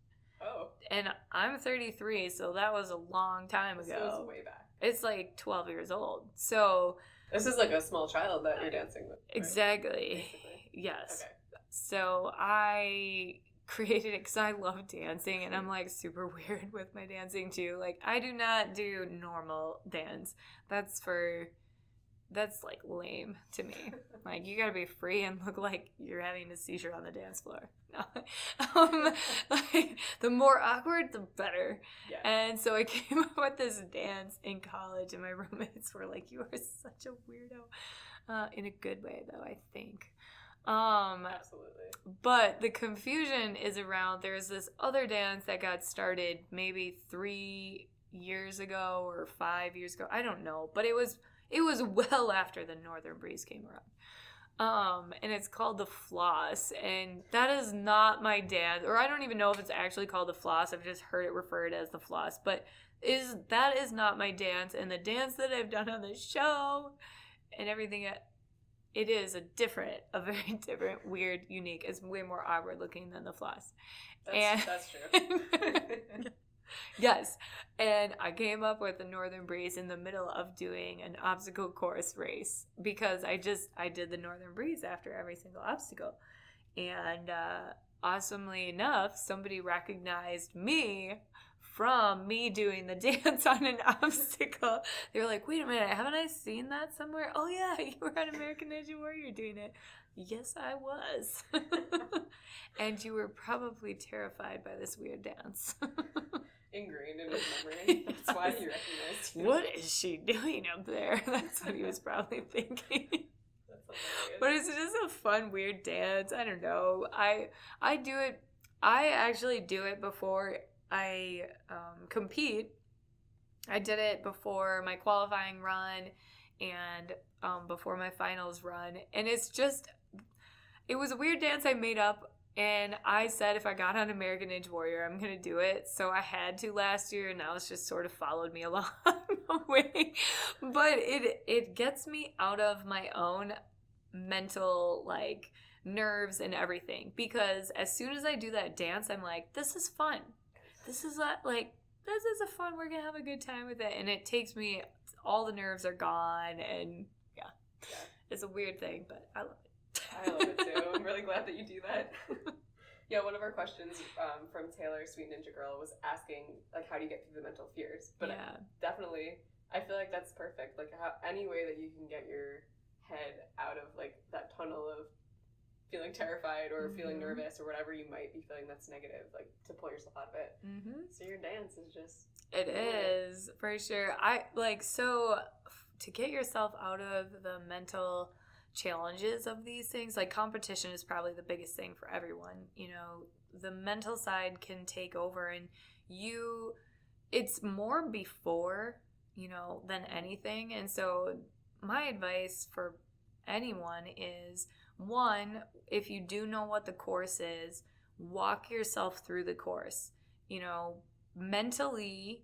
Speaker 2: Oh.
Speaker 1: And I'm 33, so that was a long time ago.
Speaker 2: This goes way back.
Speaker 1: It's like 12 years old. So
Speaker 2: this is like a small child that you're dancing with. Right?
Speaker 1: Exactly. Basically. Yes. Okay. So I created it because I love dancing and I'm like super weird with my dancing too. Like I do not do normal dance. That's like lame to me. Like you gotta be free and look like you're having a seizure on the dance floor. No. Like the more awkward, the better. Yeah. And so I came up with this dance in college, and my roommates were like, "You are such a weirdo," in a good way, though. I think.
Speaker 2: Absolutely.
Speaker 1: But the confusion is around. There's this other dance that got started maybe 3 years ago or 5 years ago. I don't know, but it was well after the Northern Breeze came around. And it's called the floss, and that is not my dance, or I don't even know if it's actually called the floss. I've just heard it referred as the floss, but that is not my dance. And the dance that I've done on the show and everything, it is a very different, weird, unique. It's way more awkward looking than the floss.
Speaker 2: That's true.
Speaker 1: Yes, and I came up with the Northern Breeze in the middle of doing an obstacle course race because I did the Northern Breeze after every single obstacle. And awesomely enough, somebody recognized me from me doing the dance on an obstacle. They were like, wait a minute, haven't I seen that somewhere? Oh yeah, you were on American Ninja Warrior doing it. Yes, I was. And you were probably terrified by this weird dance.
Speaker 2: Ingrained in his memory. That's why he recognized you.
Speaker 1: What is she doing up there? That's what he was probably thinking. But it's just a fun, weird dance. I don't know. I do it. I actually do it before I compete. I did it before my qualifying run and before my finals run. And it was a weird dance I made up. And I said if I got on American Ninja Warrior, I'm going to do it. So I had to last year, and now it's just sort of followed me along the way. But it gets me out of my own mental, like, nerves and everything. Because as soon as I do that dance, I'm like, this is fun. This is a fun, we're going to have a good time with it. And it takes me, all the nerves are gone, and yeah. It's a weird thing, but I love it.
Speaker 2: I love it too. I'm really glad that you do that. Yeah, one of our questions from Taylor, Sweet Ninja Girl, was asking, like, how do you get through the mental fears? But
Speaker 1: yeah.
Speaker 2: Definitely, I feel like that's perfect. Like, any way that you can get your head out of, like, that tunnel of feeling terrified or feeling nervous or whatever you might be feeling that's negative, like, to pull yourself out of it. Mm-hmm. So your dance is just...
Speaker 1: It is, for sure. To get yourself out of the mental challenges of these things, like competition is probably the biggest thing for everyone. You know, the mental side can take over, and it's more before, you know, than anything. And so my advice for anyone is, one, if you do know what the course is, walk yourself through the course. You know, mentally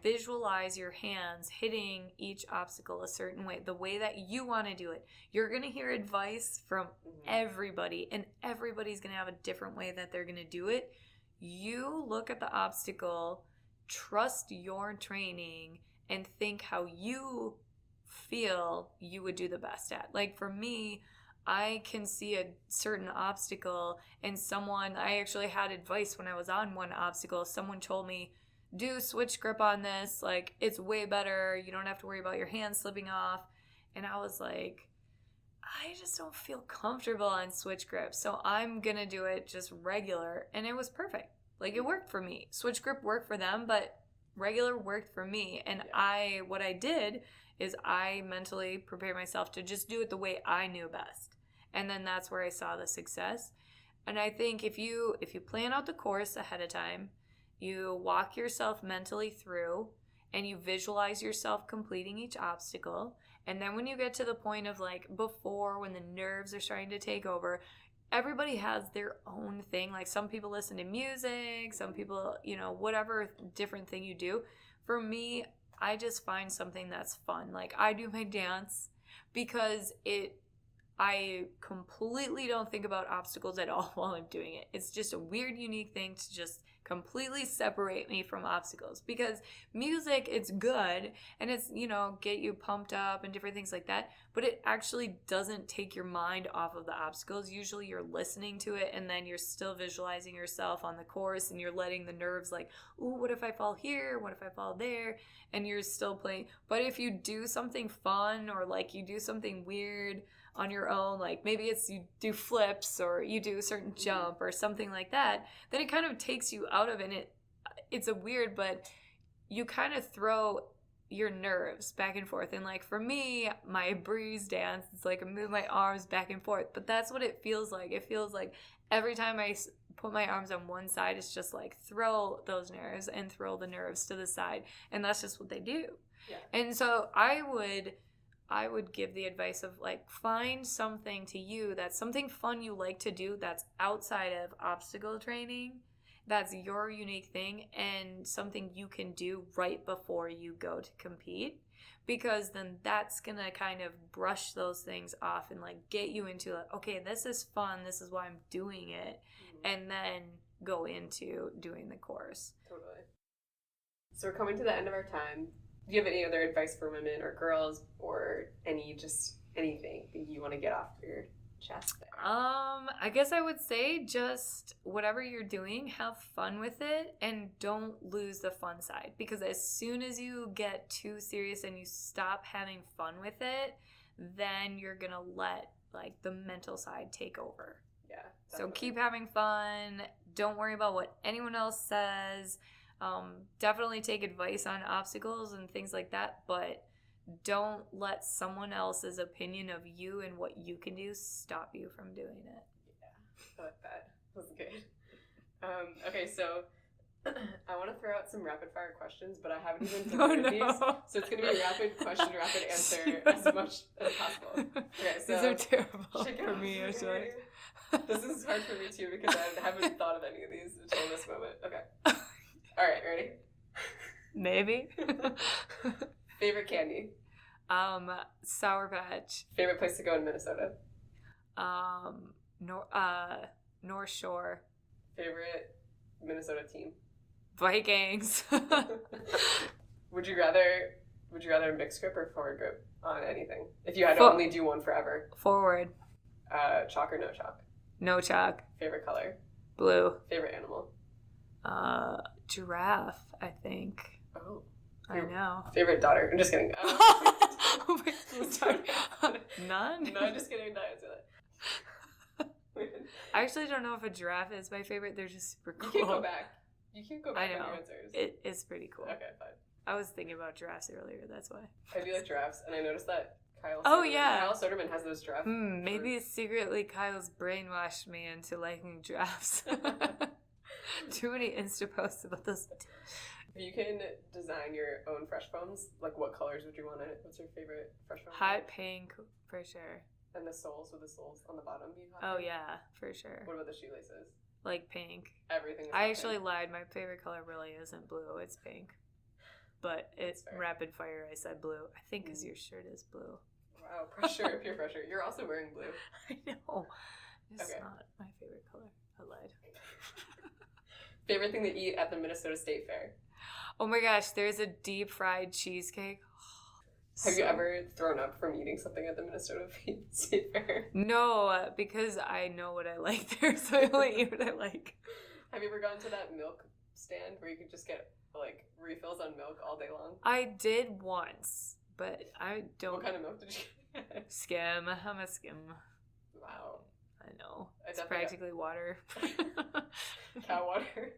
Speaker 1: visualize your hands hitting each obstacle a certain way, the way that you want to do it. You're going to hear advice from everybody, and everybody's going to have a different way that they're going to do it. You look at the obstacle, trust your training, and think how you feel you would do the best at. Like for me, I can see a certain obstacle, and I actually had advice when I was on one obstacle. Someone told me, do switch grip on this, like it's way better, you don't have to worry about your hands slipping off. And I was like, I just don't feel comfortable on switch grip, so I'm gonna do it just regular. And it was perfect. Like it worked for me. Switch grip worked for them, but regular worked for me. And what I did is I mentally prepared myself to just do it the way I knew best, and then that's where I saw the success. And I think if you plan out the course ahead of time, you walk yourself mentally through, and you visualize yourself completing each obstacle. And then when you get to the point of like before, when the nerves are starting to take over, everybody has their own thing. Like some people listen to music, some people, you know, whatever different thing you do. For me, I just find something that's fun. Like I do my dance because I completely don't think about obstacles at all while I'm doing it. It's just a weird, unique thing to just completely separate me from obstacles, because music, it's good and it's, get you pumped up and different things like that, but it actually doesn't take your mind off of the obstacles. Usually you're listening to it and then you're still visualizing yourself on the course, and you're letting the nerves like, ooh, what if I fall here? What if I fall there? And you're still playing. But if you do something fun, or like you do something weird on your own, like maybe it's you do flips or you do a certain jump or something like that, then it kind of takes you out of it. It's a weird, but you kind of throw your nerves back and forth. And like for me, my breeze dance, it's like I move my arms back and forth, but that's what it feels like. It feels like every time I put my arms on one side, it's just like throw those nerves and throw the nerves to the side, and that's just what they do. Yeah. And so I would give the advice of like, find something to you that's something fun you like to do that's outside of obstacle training, that's your unique thing, and something you can do right before you go to compete, because then that's gonna kind of brush those things off and like get you into like, okay, this is fun, this is why I'm doing it, and then go into doing the course.
Speaker 2: Totally. So we're coming to the end of our time. Do you have any other advice for women or girls, or anything that you want to get off your chest there?
Speaker 1: I guess I would say just whatever you're doing, have fun with it and don't lose the fun side, because as soon as you get too serious and you stop having fun with it, then you're gonna let like the mental side take over. Yeah. Definitely. So keep having fun. Don't worry about what anyone else says. Definitely take advice on obstacles and things like that, but don't let someone else's opinion of you and what you can do stop you from doing it. Yeah,
Speaker 2: I like that. That was good. Okay, so I want to throw out some rapid fire questions, but I haven't even prepared these, so it's going to be rapid question, rapid answer as much as possible. Okay, so
Speaker 1: these are terrible for me, actually.
Speaker 2: This is hard for me too, because I haven't thought of any of these until this moment. Okay. All right, ready?
Speaker 1: Maybe.
Speaker 2: Favorite candy?
Speaker 1: Sour Patch.
Speaker 2: Favorite place to go in Minnesota?
Speaker 1: North Shore.
Speaker 2: Favorite Minnesota team?
Speaker 1: Vikings.
Speaker 2: Would you rather mixed grip or forward grip on anything? If you had to only do one forever.
Speaker 1: Forward.
Speaker 2: Chalk or no chalk?
Speaker 1: No chalk.
Speaker 2: Favorite color?
Speaker 1: Blue.
Speaker 2: Favorite animal?
Speaker 1: Giraffe, I think.
Speaker 2: Oh.
Speaker 1: I know.
Speaker 2: Favorite daughter? I'm just kidding.
Speaker 1: Oh my God, sorry. None?
Speaker 2: No, I'm just kidding. Don't answer that.
Speaker 1: I actually don't know if a giraffe is my favorite. They're just super cool.
Speaker 2: You can't go back
Speaker 1: I know.
Speaker 2: on your answers.
Speaker 1: It is pretty cool.
Speaker 2: Okay, fine.
Speaker 1: I was thinking about giraffes earlier, that's why.
Speaker 2: I do like giraffes, and I noticed that Kyle Soderman has those giraffes.
Speaker 1: Maybe secretly Kyle's brainwashed me into liking giraffes. Too many Insta posts about those.
Speaker 2: If you can design your own fresh foams, like what colors would you want in it? What's your favorite fresh foam?
Speaker 1: Hot pink, for sure.
Speaker 2: And the soles on the bottom being hot
Speaker 1: pink?
Speaker 2: Oh
Speaker 1: yeah, for sure.
Speaker 2: What about the shoelaces?
Speaker 1: Like pink.
Speaker 2: Everything is
Speaker 1: I actually lied. My favorite color really isn't blue. It's pink. But it's rapid fire. I said blue. I think because your shirt is blue.
Speaker 2: Wow, pressure, peer pressure. You're also wearing blue.
Speaker 1: I know. It's not my favorite color. I lied.
Speaker 2: Favorite thing to eat at the Minnesota State Fair?
Speaker 1: Oh my gosh, there's a deep fried cheesecake.
Speaker 2: Have you ever thrown up from eating something at the Minnesota State Fair?
Speaker 1: No, because I know what I like there, so I only eat what I like.
Speaker 2: Have you ever gone to that milk stand where you could just get like refills on milk all day long?
Speaker 1: I did once, but I don't.
Speaker 2: What kind of milk did you get?
Speaker 1: Skim. I'm a skim.
Speaker 2: Wow.
Speaker 1: I know. It's practically water.
Speaker 2: Cow water.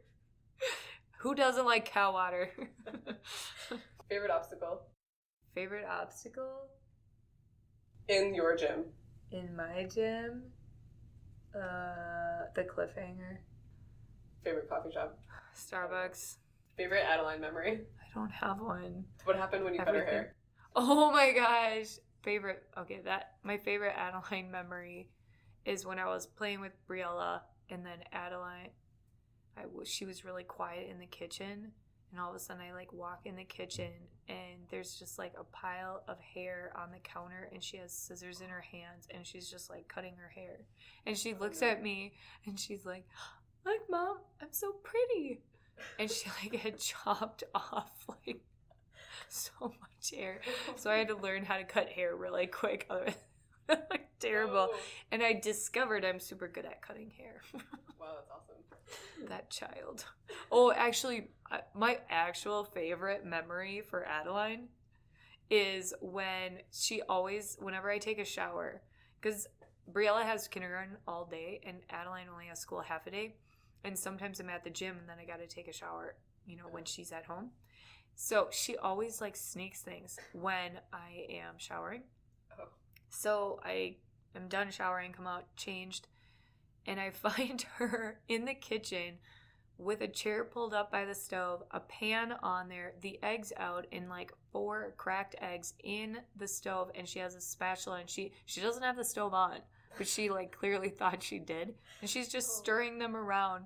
Speaker 1: Who doesn't like cow water?
Speaker 2: Favorite obstacle?
Speaker 1: Favorite obstacle?
Speaker 2: In your gym.
Speaker 1: In my gym? The cliffhanger.
Speaker 2: Favorite coffee shop?
Speaker 1: Starbucks.
Speaker 2: Favorite Adeline memory?
Speaker 1: I don't have one.
Speaker 2: What happened when you cut her hair?
Speaker 1: Oh my gosh. My favorite Adeline memory is when I was playing with Briella, and then Adeline, she was really quiet in the kitchen, and all of a sudden I like walk in the kitchen and there's just like a pile of hair on the counter, and she has scissors in her hands and she's just like cutting her hair, and she looks at me and she's like, "Look, Mom, I'm so pretty." and she like had chopped off like so much hair. So I had to learn how to cut hair really quick. Otherwise, like terrible.
Speaker 2: Oh.
Speaker 1: And I discovered I'm super good at cutting hair.
Speaker 2: Wow, that's awesome.
Speaker 1: That child. Oh, actually, my actual favorite memory for Adeline is when whenever I take a shower, because Briella has kindergarten all day and Adeline only has school half a day. And sometimes I'm at the gym and then I got to take a shower, when she's at home. So she always like sneaks things when I am showering.
Speaker 2: Oh.
Speaker 1: So I am done showering, come out, changed, and I find her in the kitchen with a chair pulled up by the stove, a pan on there, the eggs out, and like 4 cracked eggs in the stove, and she has a spatula, and she doesn't have the stove on, but she like clearly thought she did, and she's just stirring them around,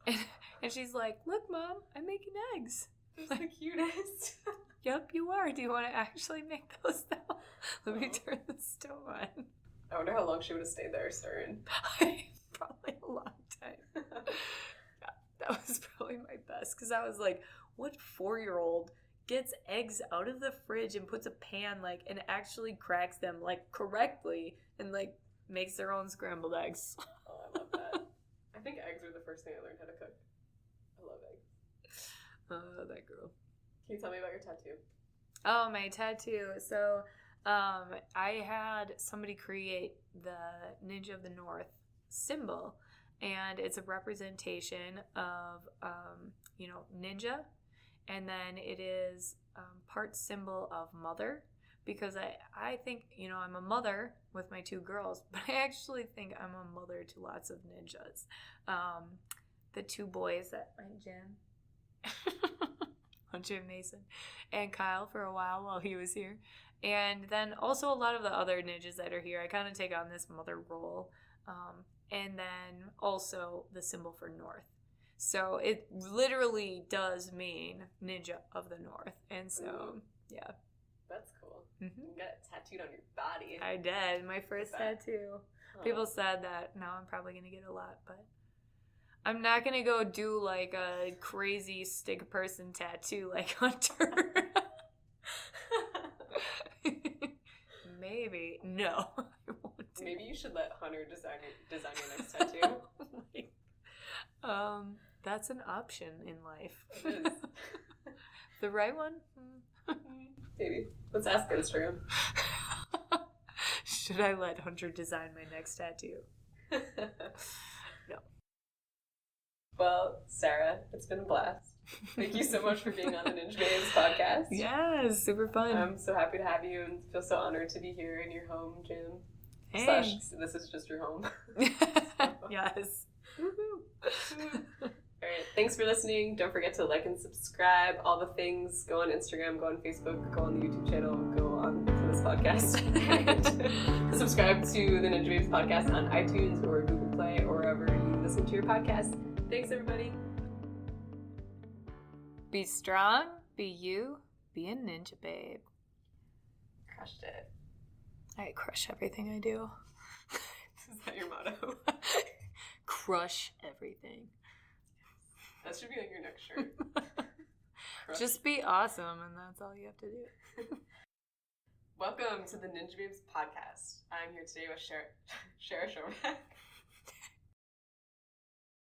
Speaker 1: and she's like, "Look, Mom, I'm making eggs."
Speaker 2: That's the cutest.
Speaker 1: Yep, you are. Do you want to actually make those now? Let me turn the stove on.
Speaker 2: I wonder how long she would have stayed there stirring.
Speaker 1: Probably a long time. That was probably my best, because I was like, what 4-year-old gets eggs out of the fridge and puts a pan like and actually cracks them like correctly and like makes their own scrambled eggs?
Speaker 2: Oh, I love that. I think eggs were the first thing I learned how to cook. I love eggs.
Speaker 1: That girl.
Speaker 2: Can you tell me about your tattoo?
Speaker 1: Oh, my tattoo. So I had somebody create the Ninja of the North symbol, and it's a representation of ninja, and then it is part symbol of mother, because I think I'm a mother with my 2 girls, but I actually think I'm a mother to lots of ninjas. The 2 boys at my gym, Hunter and Mason, and Kyle for a while he was here, and then also a lot of the other ninjas that are here. I kind of take on this mother role. And then also the symbol for North. So it literally does mean Ninja of the North. And so, yeah.
Speaker 2: That's cool.
Speaker 1: Mm-hmm.
Speaker 2: You got it tattooed on your body.
Speaker 1: I did. My first tattoo. Oh. People said that now I'm probably going to get a lot, but I'm not going to go do like a crazy stick person tattoo like Hunter. Maybe. No.
Speaker 2: Maybe you should let Hunter design your next tattoo.
Speaker 1: That's an option in life.
Speaker 2: It is.
Speaker 1: The right one?
Speaker 2: Maybe. Let's ask Instagram.
Speaker 1: Should I let Hunter design my next tattoo? No.
Speaker 2: Well, Sarah, it's been a blast. Thank you so much for being on the Ninjababes podcast.
Speaker 1: Yes, super fun.
Speaker 2: I'm so happy to have you and feel so honored to be here in your home gym.
Speaker 1: Thanks.
Speaker 2: / this is just your home.
Speaker 1: Yes.
Speaker 2: Alright, thanks for listening. Don't forget to like and subscribe. All the things. Go on Instagram, go on Facebook, go on the YouTube channel, go on to this podcast. And subscribe to the Ninjababes podcast on iTunes or Google Play or wherever you listen to your podcast. Thanks, everybody.
Speaker 1: Be strong, be you, be a ninja babe.
Speaker 2: Crushed it.
Speaker 1: I crush everything I do.
Speaker 2: Is that your motto?
Speaker 1: Crush everything.
Speaker 2: That should be like your next shirt.
Speaker 1: Just be awesome, and that's all you have to do.
Speaker 2: Welcome to the Ninjababes podcast. I'm here today with Shara Schoback.